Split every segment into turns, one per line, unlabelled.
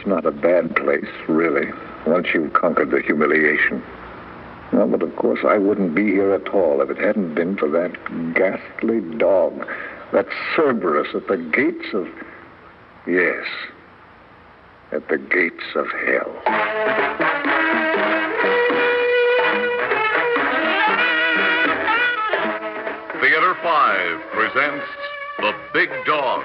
It's not a bad place, really, once you've conquered the humiliation. Well, but of course I wouldn't be here at all if it hadn't been for that ghastly dog, that Cerberus at the gates of... Yes, at the gates of hell.
Theater 5 presents The Big Dog.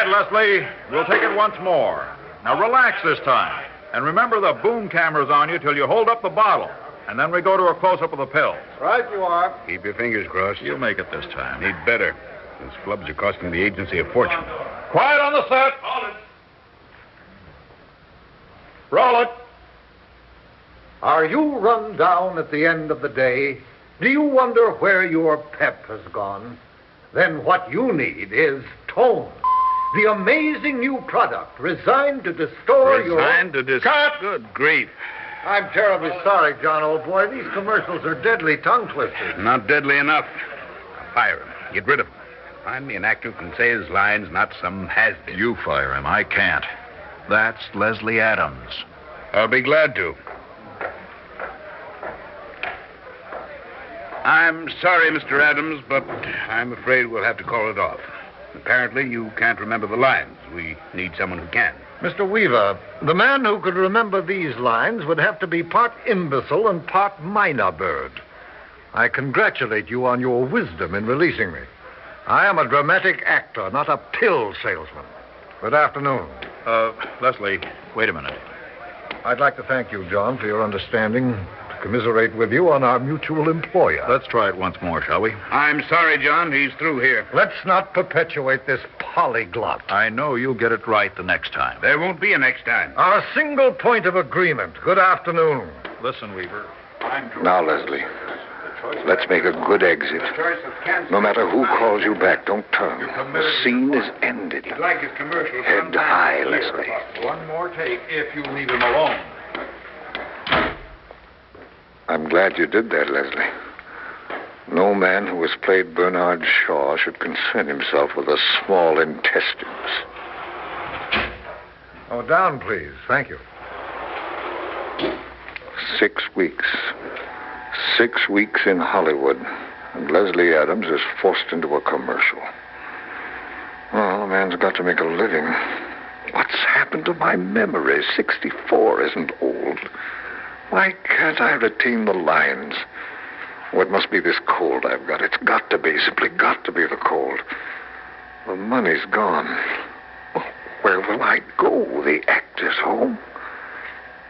Leslie, we'll take it once more. Now relax this time. And remember the boom camera's on you till you hold up the bottle. And then we go to a close-up of the pills.
Right you are.
Keep your fingers crossed.
You'll make it this time.
Need better. Those flubs are costing the agency a fortune.
Quiet on the set. Roll it.
Are you run down at the end of the day? Do you wonder where your pep has gone? Then what you need is tone. The amazing new product resigned to restore your...
Resigned to restore...
Cut!
Good grief.
I'm terribly sorry, John, old boy. These commercials are deadly tongue twisters.
Not deadly enough. Fire him. Get rid of him. Find me an actor who can say his lines, not some has-been.
You fire him. I can't. That's Leslie Adams.
I'll be glad to. I'm sorry, Mr. Adams, but I'm afraid we'll have to call it off. Apparently, you can't remember the lines. We need someone who can.
Mr. Weaver, the man who could remember these lines would have to be part imbecile and part minor bird. I congratulate you on your wisdom in releasing me. I am a dramatic actor, not a pill salesman. Good afternoon.
Leslie, wait a minute.
I'd like to thank you, John, for your understanding, to commiserate with you on our mutual employer.
Let's try it once more, shall we?
I'm sorry, John. He's through here.
Let's not perpetuate this polyglot.
I know you'll get it right the next time.
There won't be a next time.
Our single point of agreement. Good afternoon.
Listen, Weaver.
Now, Leslie, let's make a good exit. No matter who calls you back, don't turn. The scene is ended.
Like his commercial.
Head high, Leslie.
One more take if you leave him alone.
I'm glad you did that, Leslie. No man who has played Bernard Shaw should concern himself with the small intestines.
Oh, down, please. Thank you.
6 weeks. 6 weeks in Hollywood, and Leslie Adams is forced into a commercial. Well, the man's got to make a living. What's happened to my memory? 64 isn't old. Why can't I retain the lines? Oh, it must be this cold I've got. It's got to be, simply got to be the cold. The money's gone. Oh, where will I go? The actor's home?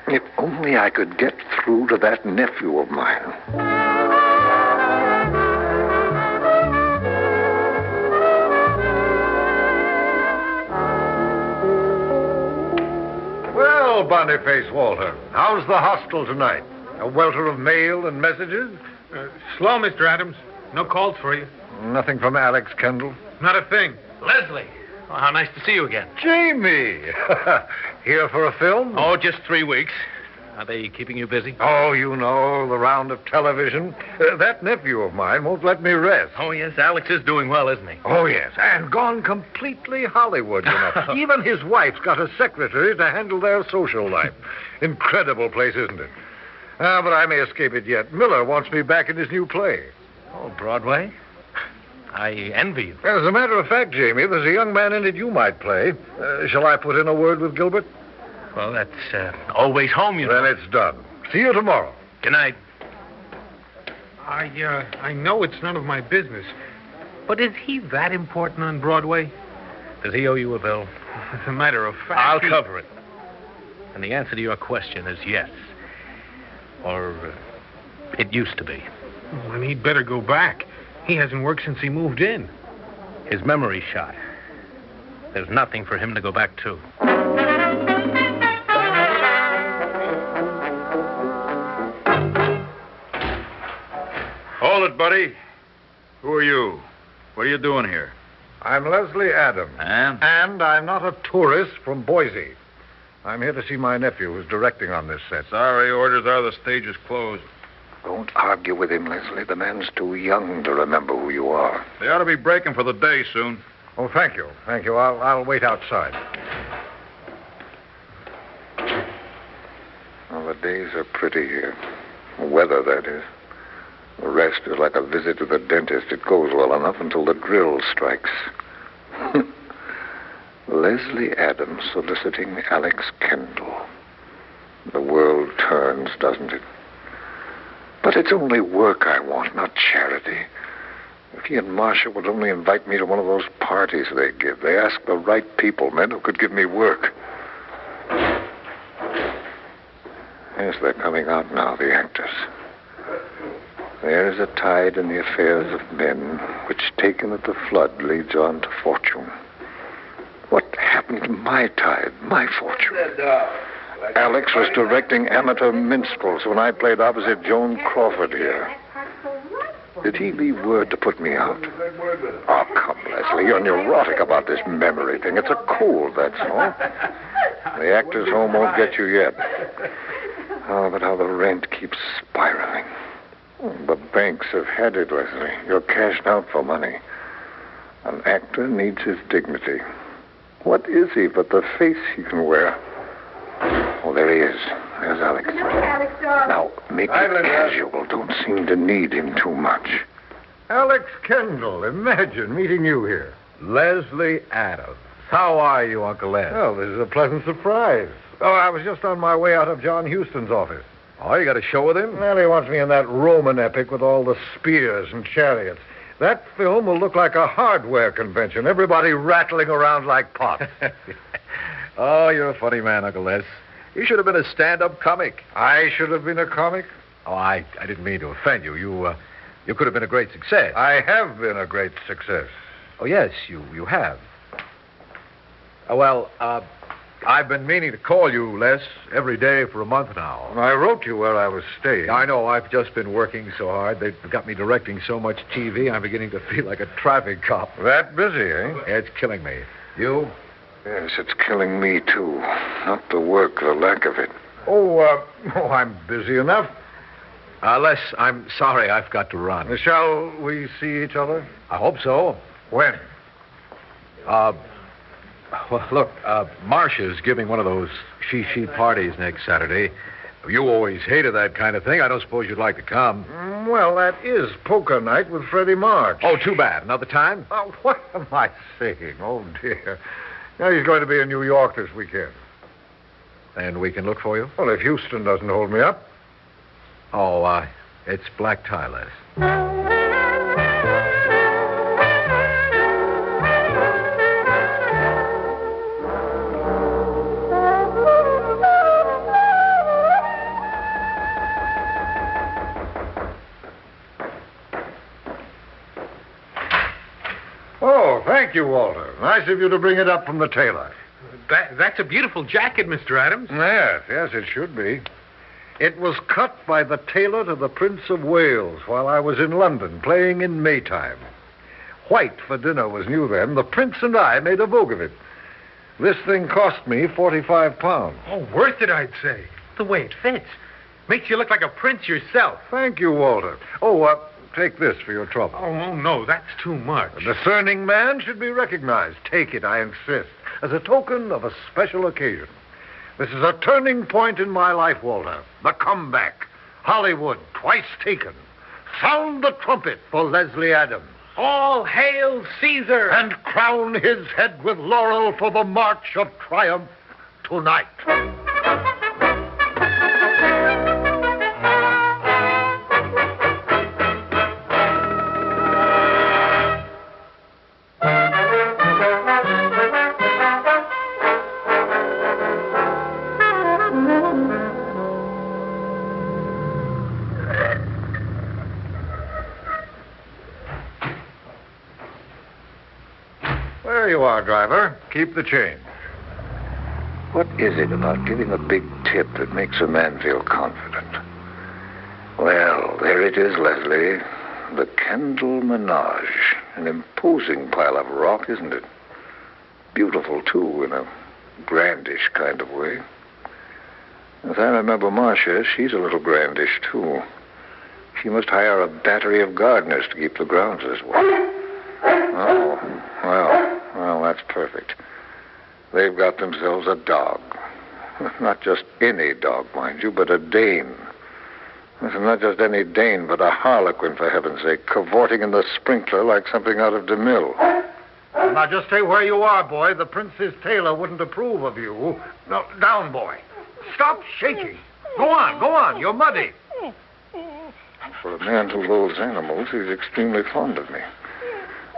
If only I could get through to that nephew of mine.
Well, Boniface Walter, how's the hostel tonight? A welter of mail and messages?
Slow, Mr. Adams. No calls for you.
Nothing from Alex Kendall?
Not a thing. Leslie. Oh, how nice to see you again.
Jamie! Here for a film?
Oh, just 3 weeks. Are they keeping you busy?
Oh, you know, the round of television. That nephew of mine won't let me rest.
Oh, yes, Alex is doing well, isn't he?
Oh, yes, and gone completely Hollywood, you know. Even his wife's got a secretary to handle their social life. Incredible place, isn't it? But I may escape it yet. Miller wants me back in his new play.
Oh, Broadway? I envy you.
As a matter of fact, Jamie, there's a young man in it you might play. Shall I put in a word with Gilbert?
Well, that's always home, you know.
Then it's done. See you tomorrow.
Good night.
I know it's none of my business.
But is he that important on Broadway? Does he owe you a bill?
As a matter of fact...
I'll cover it. And the answer to your question is yes. Or it used to be.
Well, then he'd better go back. He hasn't worked since he moved in.
His memory's shot. There's nothing for him to go back to.
Hold it, buddy. Who are you? What are you doing here?
I'm Leslie Adams.
And?
And I'm not a tourist from Boise. I'm here to see my nephew who's directing on this set.
Sorry, orders are the stage is closed.
Don't argue with him, Leslie. The man's too young to remember who you are.
They ought to be breaking for the day soon.
Oh, thank you. Thank you. I'll wait outside.
Well, the days are pretty here. The weather, that is. The rest is like a visit to the dentist. It goes well enough until the drill strikes. Leslie Adams soliciting Alex Kendall. The world turns, doesn't it? But it's only work I want, not charity. If he and Marcia would only invite me to one of those parties they give. They ask the right people, men who could give me work. Yes, they're coming out now, the actors. There is a tide in the affairs of men, which taken at the flood leads on to fortune. What happened to my tide, my fortune? Alex was directing amateur minstrels when I played opposite Joan Crawford here. Did he leave word to put me out? Oh, come, Leslie, you're neurotic about this memory thing. It's a cold, that's all. The actor's home won't get you yet. Oh, but how the rent keeps spiraling. The banks have had it, Leslie. You're cashed out for money. An actor needs his dignity. What is he but the face he can wear? Oh, there he is. There's Alex.
Good night, Alex, darling.
Now, make it casual. Don't seem to need him too much.
Alex Kendall, imagine meeting you here.
Leslie Adams. How are you, Uncle Les?
Oh, this is a pleasant surprise. Oh, I was just on my way out of John Huston's office.
Oh, you got a show with him?
Well, he wants me in that Roman epic with all the spears and chariots. That film will look like a hardware convention. Everybody rattling around like pots.
Oh, you're a funny man, Uncle Les. You should have been a stand-up comic.
I should have been a comic?
Oh, I didn't mean to offend you. You could have been a great success.
I have been a great success.
Oh, yes, you have. Well, I've been meaning to call you, Les, every day for a month now.
I wrote you where I was staying.
I know. I've just been working so hard. They've got me directing so much TV, I'm beginning to feel like a traffic cop.
That busy, eh?
Yeah, it's killing me. You?
Yes, it's killing me, too. Not the work, the lack of it.
Oh, I'm busy enough.
Les, I'm sorry I've got to run.
Shall we see each other?
I hope so.
When?
Well, look, Marcia's giving one of those she parties next Saturday. You always hated that kind of thing. I don't suppose you'd like to come.
Well, that is poker night with Freddie March.
Oh, too bad. Another time?
Oh, what am I saying? Oh, dear. Now, he's going to be in New York this weekend.
And we can look for you?
Well, if Houston doesn't hold me up.
Oh, it's black tie, Les.
Oh, thank you, Walter. Nice of you to bring it up from the tailor.
That's a beautiful jacket, Mr. Adams.
Yes, it should be. It was cut by the tailor to the Prince of Wales while I was in London playing in Maytime. White for dinner was new then. The Prince and I made a vogue of it. This thing cost me £45.
Oh, worth it, I'd say. The way it fits. Makes you look like a prince yourself.
Thank you, Walter. Oh, take this for your trouble.
Oh, no, that's too much.
A discerning man should be recognized. Take it, I insist, as a token of a special occasion. This is a turning point in my life, Walter. The comeback. Hollywood, twice taken. Sound the trumpet for Leslie Adams.
All hail Caesar!
And crown his head with laurel for the march of triumph tonight. There you are, driver. Keep the change.
What is it about giving a big tip that makes a man feel confident? Well, there it is, Leslie. The Kendall Menage. An imposing pile of rock, isn't it? Beautiful, too, in a grandish kind of way. As I remember Marcia, she's a little grandish, too. She must hire a battery of gardeners to keep the grounds this way. Oh, well, that's perfect. They've got themselves a dog. Not just any dog, mind you, but a Dane. Not just any Dane, but a harlequin, for heaven's sake, cavorting in the sprinkler like something out of DeMille.
Now, just stay where you are, boy. The prince's tailor wouldn't approve of you. No, down, boy. Stop shaking. Go on. You're muddy.
For a man who loathes animals, he's extremely fond of me.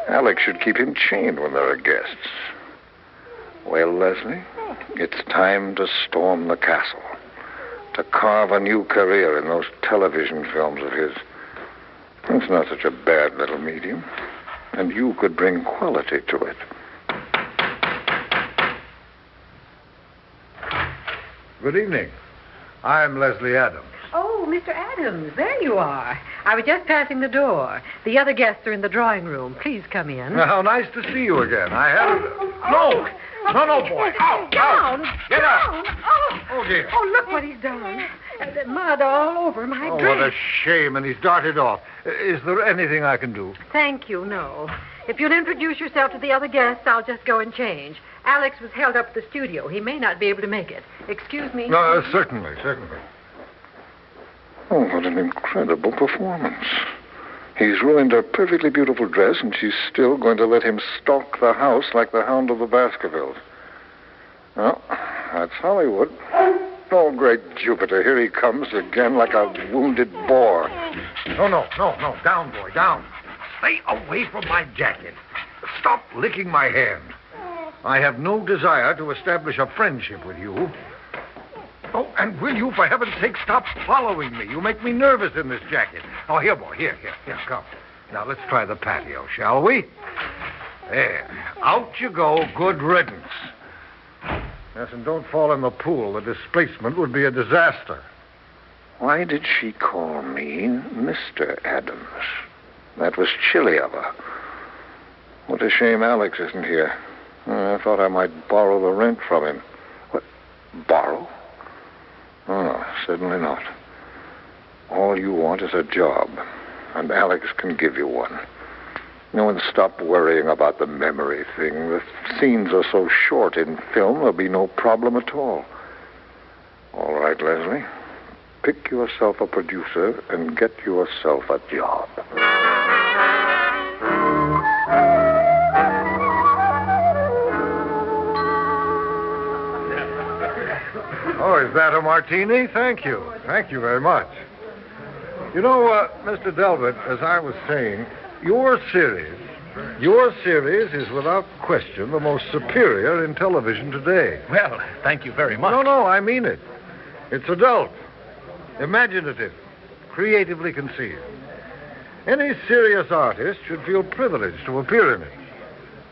Alex should keep him chained when there are guests. Well, Leslie, it's time to storm the castle. To carve a new career in those television films of his. It's not such a bad little medium. And you could bring quality to it.
Good evening. I'm Leslie Adams.
Oh, Mr. Adams, there you are. I was just passing the door. The other guests are in the drawing room. Please come in.
How nice to see you again. I have... No, boy. Out. Get out. Oh, dear.
Oh, look what he's done. The mud all over my dress.
What a shame, and he's darted off. Is there anything I can do?
Thank you, no. If you'll introduce yourself to the other guests, I'll just go and change. Alex was held up at the studio. He may not be able to make it. Excuse me.
No, certainly.
Oh, what an incredible performance. He's ruined her perfectly beautiful dress, and she's still going to let him stalk the house like the hound of the Baskervilles. Well, that's Hollywood. Oh, great Jupiter, here he comes again like a wounded boar.
No. Down, boy, down. Stay away from my jacket. Stop licking my hand. I have no desire to establish a friendship with you. Oh, and will you, for heaven's sake, stop following me? You make me nervous in this jacket. Oh, here, boy, here, come. Now, let's try the patio, shall we? There. Out you go. Good riddance. Yes, and don't fall in the pool. The displacement would be a disaster.
Why did she call me Mr. Adams? That was chilly of her. What a shame Alex isn't here. I thought I might borrow the rent from him. What? Borrow? Oh, no, certainly not. All you want is a job, and Alex can give you one. And stop worrying about the memory thing. The scenes are so short in film, there'll be no problem at all. All right, Leslie. Pick yourself a producer and get yourself a job.
Oh, is that a martini? Thank you. Thank you very much. You know, Mr. Delbert, as I was saying, your series is without question the most superior in television today.
Well, thank you very much.
No, I mean it. It's adult, imaginative, creatively conceived. Any serious artist should feel privileged to appear in it.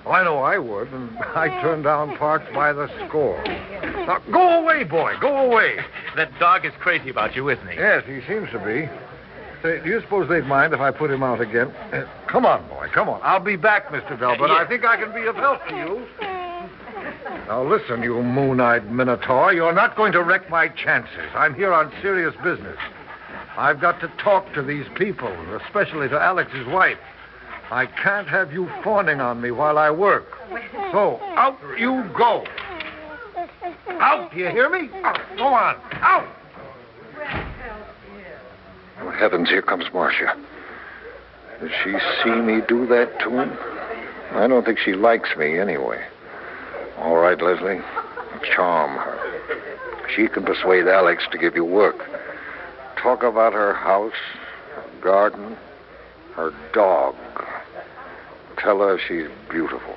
Oh, I know I would, and I turn down parts by the score. Now, go away, boy, go away.
That dog is crazy about you, isn't he?
Yes, he seems to be. Say, do you suppose they'd mind if I put him out again? Come on, boy, come on. I'll be back, Mr. Delbert.
Yes.
I think I can be of help to you. Now, listen, you moon-eyed minotaur. You're not going to wreck my chances. I'm here on serious business. I've got to talk to these people, especially to Alex's wife. I can't have you fawning on me while I work. So, out you go. Out, do you hear me? Out. Go on, out.
Oh, heavens, here comes Marcia. Does she see me do that to him? I don't think she likes me anyway. All right, Leslie, charm her. She can persuade Alex to give you work. Talk about her house, her garden, her dog. Tell her she's beautiful.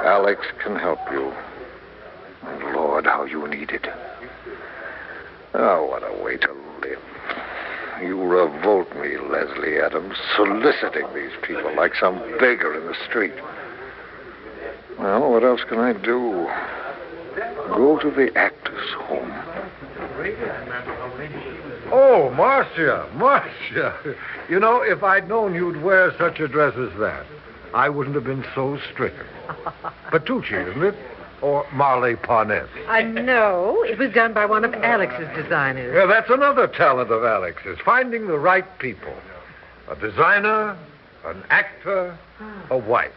Alex can help you. And Lord, how you need it. Oh, what a way to live. You revolt me, Leslie Adams, soliciting these people like some beggar in the street. Well, what else can I do? Go to the actors' home.
Oh, Marcia. You know, if I'd known you'd wear such a dress as that, I wouldn't have been so stricken. Petrie, isn't it? Or Marley Parness?
No, it was done by one of Alex's designers.
Yeah, that's another talent of Alex's, finding the right people. A designer, an actor, a wife.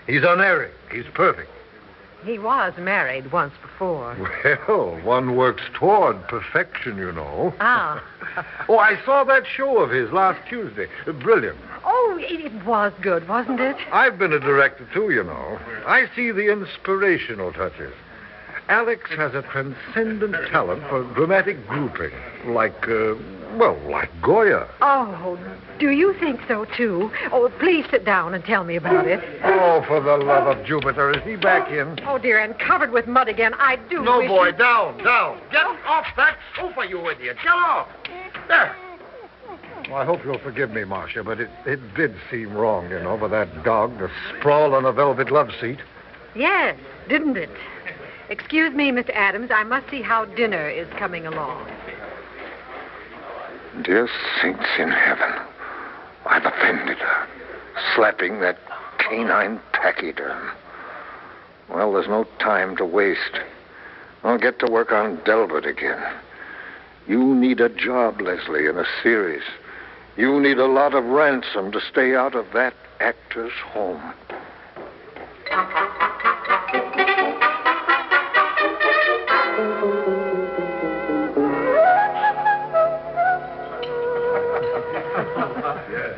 He's unerring. He's perfect.
He was married once before.
Well, one works toward perfection, you know.
Ah.
Oh, I saw that show of his last Tuesday. Brilliant.
Oh, it was good, wasn't it?
I've been a director, too, you know. I see the inspirational touches. Alex has a transcendent talent for dramatic grouping, like Goya.
Oh, do you think so, too? Oh, please sit down and tell me about it.
Oh, for the love of Jupiter, is he back in?
Oh, dear, and covered with mud again. I do
No,
wish
boy,
you...
down. Get off that sofa, you idiot. Get off. There. Well, I hope you'll forgive me, Marcia, but it did seem wrong, you know, for that dog to sprawl on a velvet love seat.
Yes, didn't it? Excuse me, Mr. Adams. I must see how dinner is coming along.
Dear saints in heaven, I've offended her, slapping that canine pachyderm. Well, there's no time to waste. I'll get to work on Delbert again. You need a job, Leslie, in a series. You need a lot of ransom to stay out of that actor's home.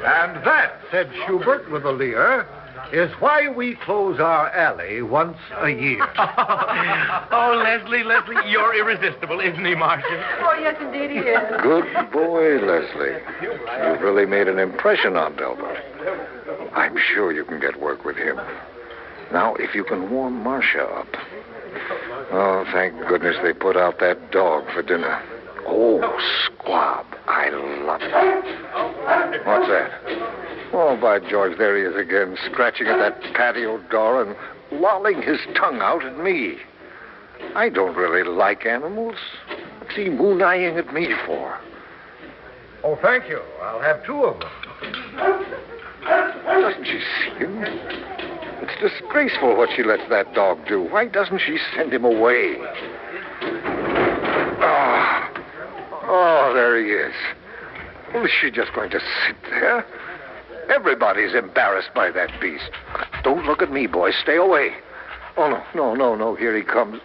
And that, said Schubert with a leer, is why we close our alley once a year.
Oh, Leslie, you're irresistible, isn't he, Marcia?
Oh, yes, indeed he is.
Good boy, Leslie. You've really made an impression on Delbert. I'm sure you can get work with him. Now, if you can warm Marcia up. Oh, thank goodness they put out that dog for dinner. Oh, squab. I love it. What's that? Oh, by George, there he is again, scratching at that patio door and lolling his tongue out at me. I don't really like animals. What's he moon-eyeing at me for?
Oh, thank you. I'll have 2 of them.
Doesn't she see him? It's disgraceful what she lets that dog do. Why doesn't she send him away? Oh, there he is. Well, is she just going to sit there? Everybody's embarrassed by that beast. Don't look at me, boy. Stay away. Oh, no. Here he comes.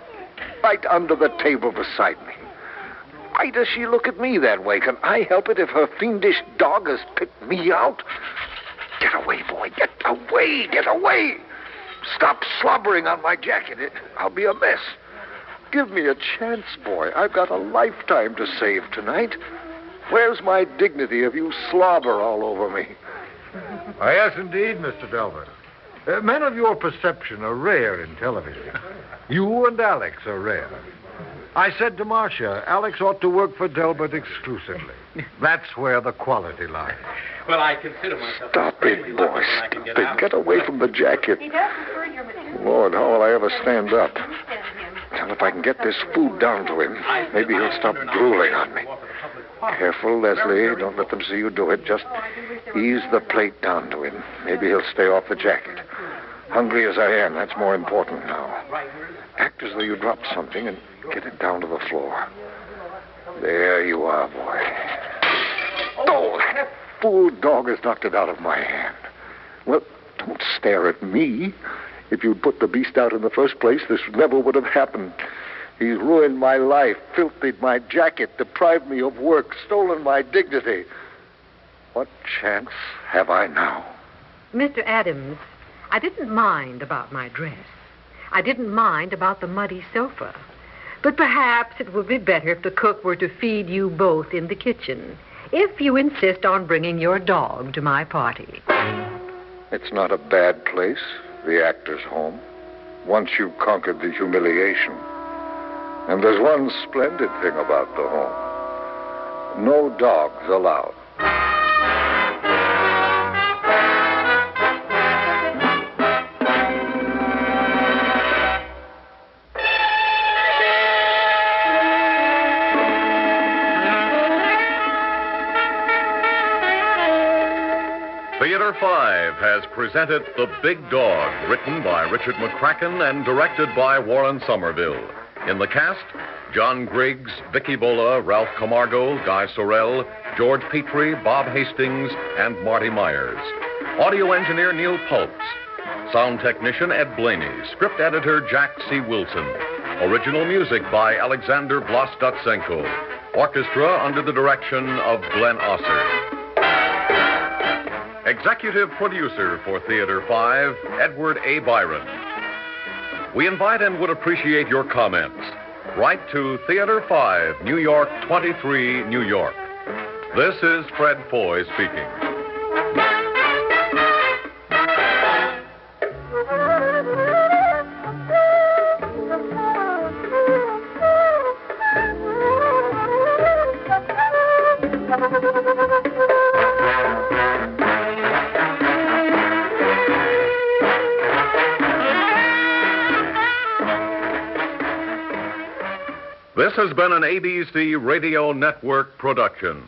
Right under the table beside me. Why does she look at me that way? Can I help it if her fiendish dog has picked me out? Get away, boy. Get away. Stop slobbering on my jacket. I'll be a mess. Give me a chance, boy. I've got a lifetime to save tonight. Where's my dignity if you slobber all over me?
Yes, indeed, Mr. Delbert. Men of your perception are rare in television. You and Alex are rare. I said to Marcia, Alex ought to work for Delbert exclusively. That's where the quality lies.
Well, I consider myself...
Stop it, boy. Stop it. Get away from the jacket.
He does prefer your material.
Lord, how will I ever stand up? Well, if I can get this food down to him, maybe he'll stop drooling on me. Careful, Leslie. Don't let them see you do it. Just ease the plate down to him. Maybe he'll stay off the jacket. Hungry as I am, that's more important now. Act as though you dropped something and get it down to the floor. There you are, boy. Oh, that fool dog has knocked it out of my hand. Well, don't stare at me. If you'd put the beast out in the first place, this never would have happened. He's ruined my life, filthied my jacket, deprived me of work, stolen my dignity. What chance have I now?
Mr. Adams, I didn't mind about my dress. I didn't mind about the muddy sofa. But perhaps it would be better if the cook were to feed you both in the kitchen, if you insist on bringing your dog to my party.
It's not a bad place, the actor's home, once you've conquered the humiliation. And there's one splendid thing about the home. No dogs allowed.
Theater 5 has presented The Big Dog, written by Richard McCracken and directed by Warren Somerville. In the cast, John Griggs, Vicky Bola, Ralph Camargo, Guy Sorrell, George Petrie, Bob Hastings, and Marty Myers. Audio engineer Neil Pultz. Sound technician Ed Blaney. Script editor Jack C. Wilson. Original music by Alexander Vlastotsenko. Orchestra under the direction of Glenn Osser. Executive producer for Theater 5, Edward A. Byron. We invite and would appreciate your comments. Write to Theater 5, New York 23, New York. This is Fred Foy speaking. This has been an ABC Radio Network production.